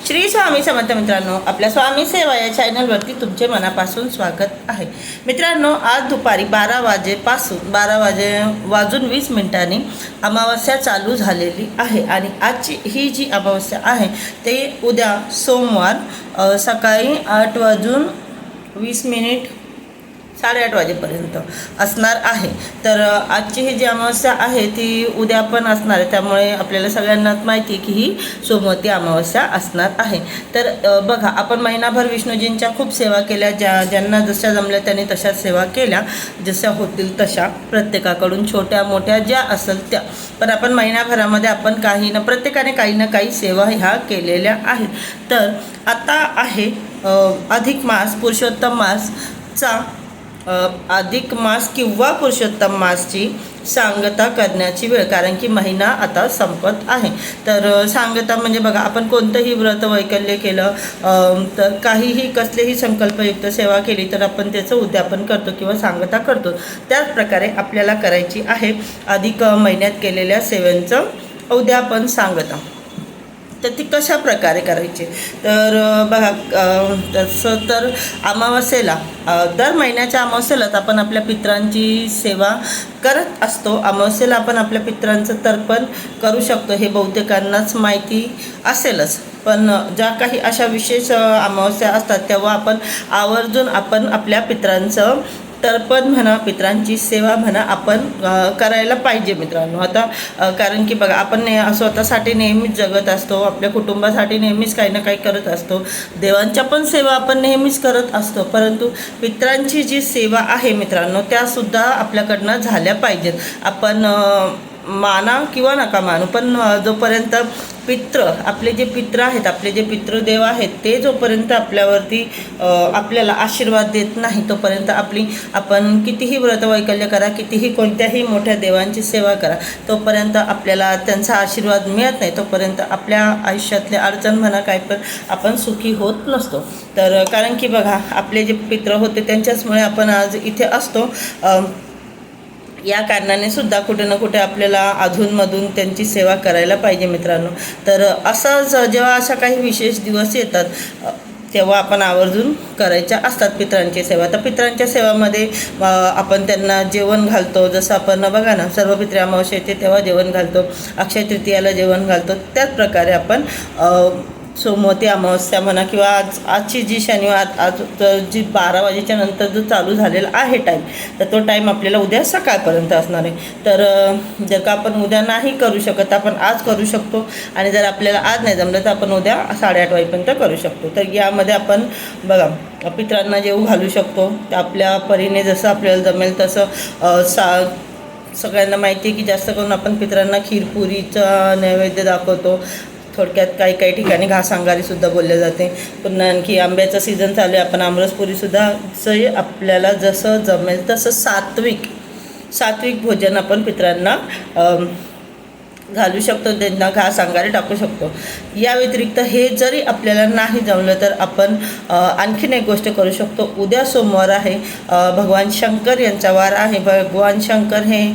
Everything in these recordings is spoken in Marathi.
श्री स्वामी समर्थ मित्रांनो, आपल्या स्वामी सेवा या चॅनलवरती तुमचे मनापासून स्वागत आहे. मित्रांनो, आज दुपारी 12 वाजेपासून 12:20 अमावस्या चालू झालेली आहे आणि आजची ही जी अमावस्या आहे ते उद्या सोमवार सकाळी 8:20 8:30 वाजेपर्यंत असणार आहे. तर आजची ही जी अमावस्या आहे ती उद्या पण असणार आहे, त्यामुळे आपल्याला सगळ्यांनाच माहिती आहे की ही सोमवती अमावस्या असणार आहे. तर बघा, आपण महिनाभर विष्णूजींच्या खूप सेवा केल्या, ज्यांना जशा जमल्या त्यांनी तशाच सेवा केल्या, जशा होतील तशा प्रत्येकाकडून, छोट्या मोठ्या ज्या असेल त्या. पण आपण महिनाभरामध्ये आपण प्रत्येकाने काही ना काही सेवा ह्या केलेल्या आहेत. तर आता आहे अधिक मास, पुरुषोत्तम मासचा अधिक मास किंवा पुरुषोत्तम मासची सांगता करण्याची वेळ, कारण की महिना आता संपत आहे. तर सांगता म्हणजे बघा, आपण कोणतंही व्रत वैकल्य केलं तर काहीही कसलेही संकल्पयुक्त सेवा केली तर आपण त्याचं उद्यापन करतो किंवा सांगता करतो. त्याच प्रकारे आपल्याला करायची आहे अधिक महिन्यात केलेल्या सेवांचं उद्यापन सांगता. तर ती कशा प्रकारे करायची, तर बघा, तसं तर अमावस्येला दर महिन्याच्या अमावस्येलाच आपण आपल्या पितरांची सेवा करत असतो. अमावस्येला आपण आपल्या पितरांचं तर्पण करू शकतो, हे बहुतेकांनाच माहिती असेलच. पण ज्या काही अशा विशेष अमावस्या असतात तेव्हा आपण आवर्जून आपल्या पितरांचं तर्पण म्हणा, पितरांची सेवा म्हणा, आपण करायला पाहिजे मित्रांनो. आता कारण की बघा, आपण स्वतःसाठी नेहमीच जगत असतो, आपल्या कुटुंबासाठी नेहमीच काही ना काही करत असतो, देवांच्या पण सेवा आपण नेहमीच करत असतो, परंतु पितरांची जी सेवा आहे मित्रांनो त्यासुद्धा आपल्याकडनं झाल्या पाहिजेत. आपण माना किंवा नका मानू, पण जोपर्यंत आपले जे पित्र आहेत, आपले जे पितृदेव आहेत, ते जोपर्यंत आपल्याला आशीर्वाद देत नाही तोपर्यंत आपण कितीही व्रत वैकल्य करा, कितीही कोणत्याही मोठ्या देवांची सेवा करा, तोपर्यंत आपल्याला त्यांचा आशीर्वाद मिळत नाही, तोपर्यंत आपल्या आयुष्यातले अडचण म्हणा काय पण आपण सुखी होत नसतो. तर कारण की बघा, आपले जे पित्र होते त्यांच्याचमुळे आपण आज इथे असतो. या कारणाने सुद्धा कुठे ना कुठे आपल्याला अधूनमधून त्यांची सेवा करायला पाहिजे मित्रांनो. तर असंच जेव्हा अशा काही विशेष दिवस येतात तेव्हा आपण आवर्जून करायच्या असतात पितरांची सेवा. तर पितरांच्या सेवामध्ये आपण त्यांना जेवण घालतो, जसं आपण बघा ना, सर्व पितृ अमावस्या येते तेव्हा जेवण घालतो, अक्षय तृतीयाला जेवण घालतो. त्याच प्रकारे आपण सोमवती अमावस्या म्हणा किंवा आजची जी शनिवार आज जी 12 वाजेच्या नंतर जो चालू झालेला आहे टाईम, तर तो टाईम आपल्याला उद्या सकाळपर्यंत असणार आहे. तर जर का आपण उद्या नाही करू शकत, आपण आज करू शकतो, आणि जर आपल्याला आज नाही जमलं तर आपण उद्या 8:30 वाजेपर्यंत करू शकतो. तर यामध्ये आपण बघा, पितरांना जेवू घालू शकतो आपल्या परीने, जसं आपल्याला जमेल तसं. सगळ्यांना माहिती आहे की जास्त करून आपण पितरांना खीरपुरीचा नैवेद्य दाखवतो. थोडक्यात काही ठिकाणी घास अंगारीसुद्धा बोलले जाते. पुन्हा आणखी आंब्याचं सीझन चालू आहे, आपण आमरसपुरीसुद्धा आपल्याला जसं जमेल तसं सात्विक भोजन आपण पितरांना घालू शकतो, त्यांना घास अंगारी टाकू शकतो. या व्यतिरिक्त हे जरी आपल्याला नाही जमलं तर आपण आणखीन एक गोष्ट करू शकतो. उद्या सोमवार आहे, भगवान शंकर यांचा वार आहे. भगवान शंकर हे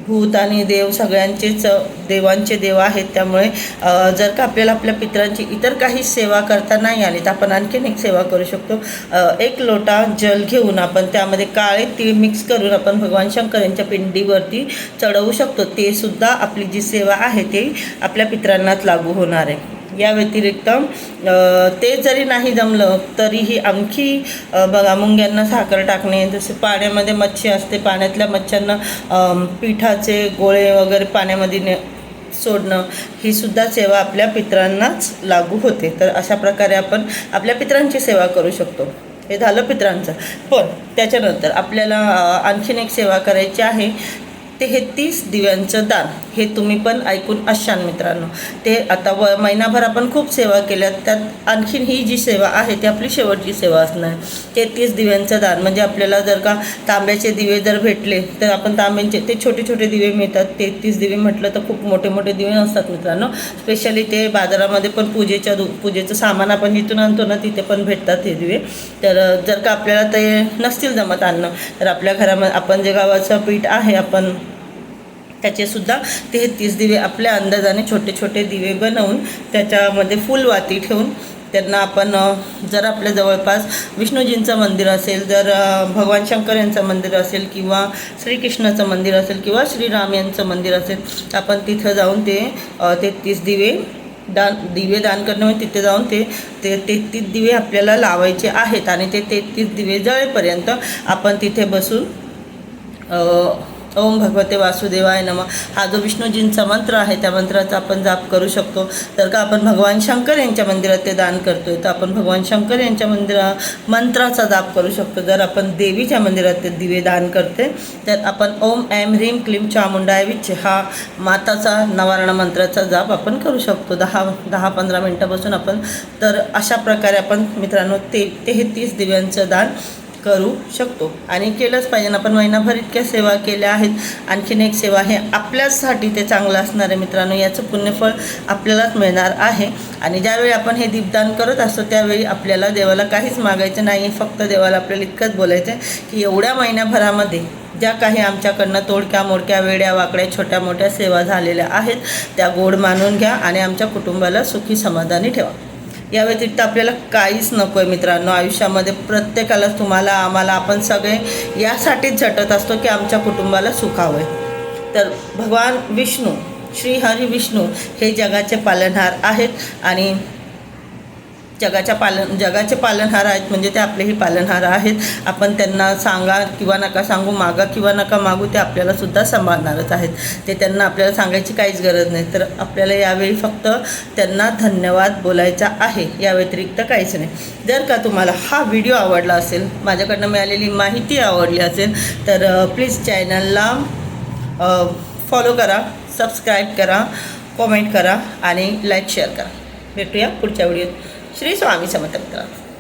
भूत आणि देव सगळ्यांचेच देवांचे देव आहेत. त्यामुळे जर का आपल्याला आपल्या पितरांची इतर काही सेवा करता नाही आली तर आपण आणखीन एक सेवा करू शकतो. 1 लोटा जल घेऊन आपण त्यामध्ये काळे तीळ मिक्स करून आपण भगवान शंकर यांच्या पिंडीवरती चढवू शकतो. ते सुद्धा आपली जी सेवा आहे ते आपल्या पितरांनाच लागू होणार आहे. या व्यतिरिक्त ते जरी नाही जमलं तरीही आणखी बघा, मुंग्यांना साखर टाकणे, जसे पाण्यामध्ये मच्छी असते, पाण्यातल्या मच्छ्यांना पिठाचे गोळे वगैरे पाण्यामध्ये सोडणं, ही सुद्धा सेवा आपल्या पितरांनाच लागू होते. तर अशा प्रकारे आपण आपल्या पितरांची सेवा करू शकतो. हे झालं पितरांचं. पण त्याच्यानंतर आपल्याला आणखीन एक सेवा करायची आहे, 33 दिव्यांचं दान. हे तुम्ही पण ऐकून असाल मित्रांनो. ते आता महिनाभर आपण खूप सेवा केल्या, त्यात आणखीन ही जी सेवा आहे ती आपली शेवटची सेवा असणार. 33 दिव्यांचं दान म्हणजे आपल्याला जर का तांब्याचे दिवे जर भेटले तर आपण तांब्यांचे ते छोटे छोटे दिवे मिळतात. 33 दिवे म्हटलं तर खूप मोठे मोठे दिवे नसतात मित्रांनो. स्पेशली ते बाजारामध्ये पण पूजेचं सामान आपण जिथून आणतो ना तिथे पण भेटतात हे दिवे. तर जर का आपल्याला ते नसतील जमत आणणं तर आपल्या घरामध्ये आपण जे गव्हाचं पीठ आहे आपण त्याचेसुद्धा 33 दिवे आपल्या अंदाजाने छोटे छोटे दिवे बनवून त्याच्यामध्ये फुलवाती ठेवून त्यांना आपण जर आपल्या जवळपास विष्णूजींचं मंदिर असेल, जर भगवान शंकर यांचं मंदिर असेल किंवा श्रीकृष्णाचं मंदिर असेल किंवा श्रीराम यांचं मंदिर असेल, आपण तिथं जाऊन ते 33 दिवे दान करणं म्हणजे तिथे जाऊन ते 33 दिवे आपल्याला लावायचे आहेत आणि ते 33 दिवे जळेपर्यंत आपण तिथे बसून ओम भगवते वासुदेवाय नमः हा जो विष्णूजींचा मंत्र आहे त्या मंत्राचा आपण जाप करू शकतो. तर का आपण भगवान शंकर यांच्या मंदिरात ते दान करतोय तर आपण भगवान शंकर यांच्या मंत्राचा जाप करू शकतो. जर आपण देवीच्या मंदिरात ते दिवे दान करते तर आपण ओम ऐं ह्रीं क्लीं चामुंडाय विच्चे हा माताचा नवारण मंत्राचा जाप आपण करू शकतो 10-15 मिनटापासून आपण. तर अशा प्रकारे आपण मित्रांनो 33 दिव्यांचं दान करू शकतो आणि केलंच पाहिजे. आपण महिनाभर इतक्या सेवा केल्या आहेत. आणखीन एक सेवा हे आपल्यासाठी ते चांगलं असणार आहे मित्रांनो. याचं पुण्यफळ आपल्यालाच मिळणार आहे. आणि ज्यावेळी आपण हे दीपदान करत असतो त्यावेळी आपल्याला देवाला काहीच मागायचं नाही. फक्त देवाला आपल्याला इतकंच बोलायचं आहे की एवढ्या महिन्याभरामध्ये ज्या काही आमच्याकडनं तोडक्या मोडक्या वेड्या वाकड्या छोट्या मोठ्या सेवा झालेल्या आहेत त्या गोड मानून घ्या आणि आमच्या कुटुंबाला सुखी समाधानी ठेवा. या व्यतिरिक्त आपल्याला काहीच नको आहे मित्रांनो आयुष्यामध्ये. प्रत्येकाला तुम्हाला आम्हाला आपण सगळे यासाठीच झटत असतो की आमच्या कुटुंबाला सुख हवं आहे. तर भगवान विष्णू श्री हरी विष्णू हे जगाचे पालनहार आहेत आणि जगाचे पालनहार आहेत म्हणजे ते आपलेही पालनहार आहेत. आपण त्यांना सांगा किंवा नका सांगू, मागा किंवा नका मागू, ते आपल्यालासुद्धा सांभाळणारच आहेत. ते त्यांना आपल्याला सांगायची काहीच गरज नाही. तर आपल्याला यावेळी फक्त त्यांना धन्यवाद बोलायचा आहे, या व्यतिरिक्त काहीच नाही. जर का तुम्हाला हा व्हिडिओ आवडला असेल, माझ्याकडनं मिळालेली माहिती आवडली असेल तर प्लीज चॅनलला फॉलो करा, सबस्क्राईब करा, कॉमेंट करा आणि लाईक शेअर करा. भेटूया पुढच्या व्हिडिओत. श्री स्वामी समर्थ मित्रांनो.